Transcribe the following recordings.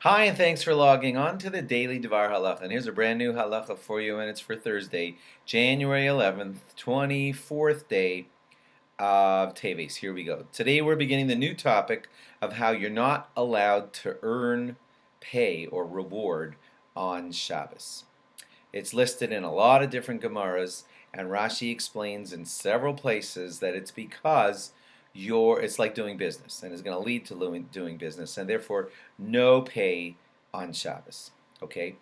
Hi, and thanks for logging on to the Daily DVAR Halacha. And here's a brand new halacha for you, and it's for Thursday, January 11th, 24th day of Teves. Here we go. Today we're beginning the new topic of how you're not allowed to earn pay or reward on Shabbos. It's listed in a lot of different Gemaras, and Rashi explains in several places that it's because it's like doing business and is going to lead to doing business, and therefore no pay on Shabbos. Okay.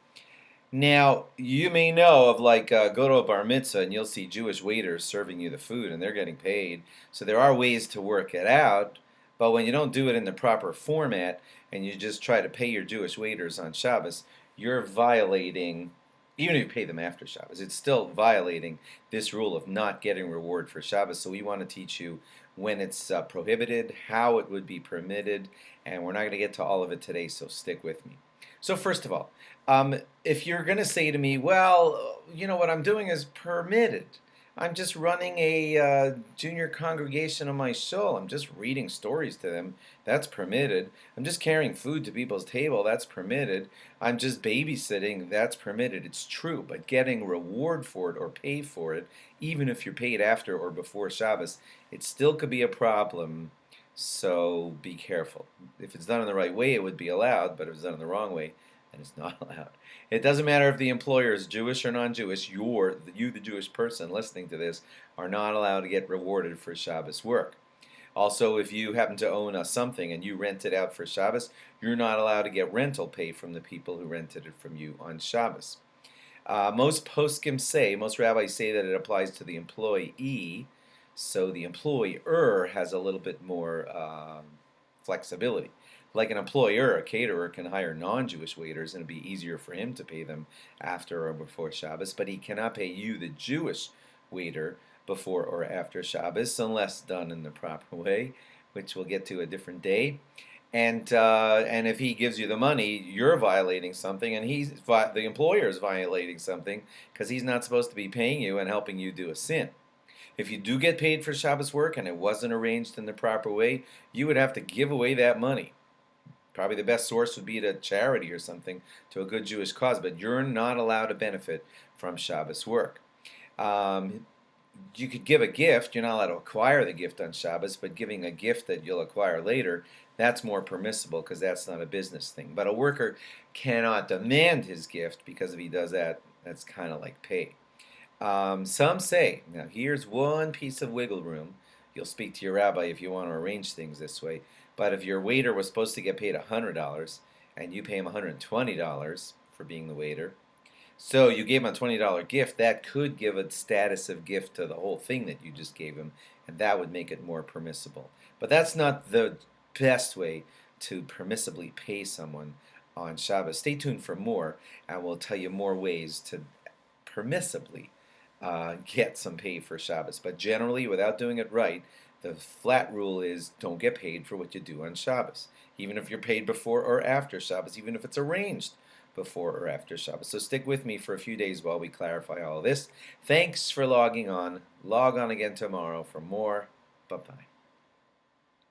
Now you may know of go to a bar mitzvah and you'll see Jewish waiters serving you the food and they're getting paid. So there are ways to work it out, but when you don't do it in the proper format and you just try to pay your Jewish waiters on Shabbos, you're violating, even if you pay them after Shabbos, it's still violating this rule of not getting reward for Shabbos. So we want to teach you when it's prohibited, how it would be permitted, and we're not going to get to all of it today, so stick with me. So first of all, if you're going to say to me, well, what I'm doing is permitted. I'm just running a junior congregation on my shul. I'm just reading stories to them. That's permitted. I'm just carrying food to people's table. That's permitted. I'm just babysitting. That's permitted. It's true, but getting reward for it or pay for it, even if you're paid after or before Shabbos, it still could be a problem. So be careful. If it's done in the right way, it would be allowed, but if it's done in the wrong way, then it's not allowed. It doesn't matter if the employer is Jewish or non-Jewish. You, the Jewish person listening to this, are not allowed to get rewarded for Shabbos work. Also, if you happen to own something and you rent it out for Shabbos, you're not allowed to get rental pay from the people who rented it from you on Shabbos. Most rabbis say that it applies to the employee, so the employer has a little bit more flexibility. Like an employer, a caterer can hire non-Jewish waiters and it'd be easier for him to pay them after or before Shabbos, but he cannot pay you, the Jewish waiter, before or after Shabbos unless done in the proper way, which we'll get to a different day. And if he gives you the money, you're violating something, and the employer is violating something because he's not supposed to be paying you and helping you do a sin. If you do get paid for Shabbos work and it wasn't arranged in the proper way, you would have to give away that money. Probably the best source would be to charity or something, to a good Jewish cause, but you're not allowed to benefit from Shabbos work. You could give a gift. You're not allowed to acquire the gift on Shabbos, but giving a gift that you'll acquire later, that's more permissible because that's not a business thing. But a worker cannot demand his gift because if he does that, that's kind of like pay. Some say, now here's one piece of wiggle room. You'll speak to your rabbi if you want to arrange things this way. But if your waiter was supposed to get paid $100 and you pay him $120 for being the waiter, so you gave him a $20 gift, that could give a status of gift to the whole thing that you just gave him, and that would make it more permissible. But that's not the best way to permissibly pay someone on Shabbos. Stay tuned for more, and we'll tell you more ways to permissibly get some pay for Shabbos. But generally, without doing it right, the flat rule is don't get paid for what you do on Shabbos, even if you're paid before or after Shabbos, even if it's arranged before or after Shabbos. So stick with me for a few days while we clarify all of this. Thanks for logging on. Log on again tomorrow for more. Bye-bye.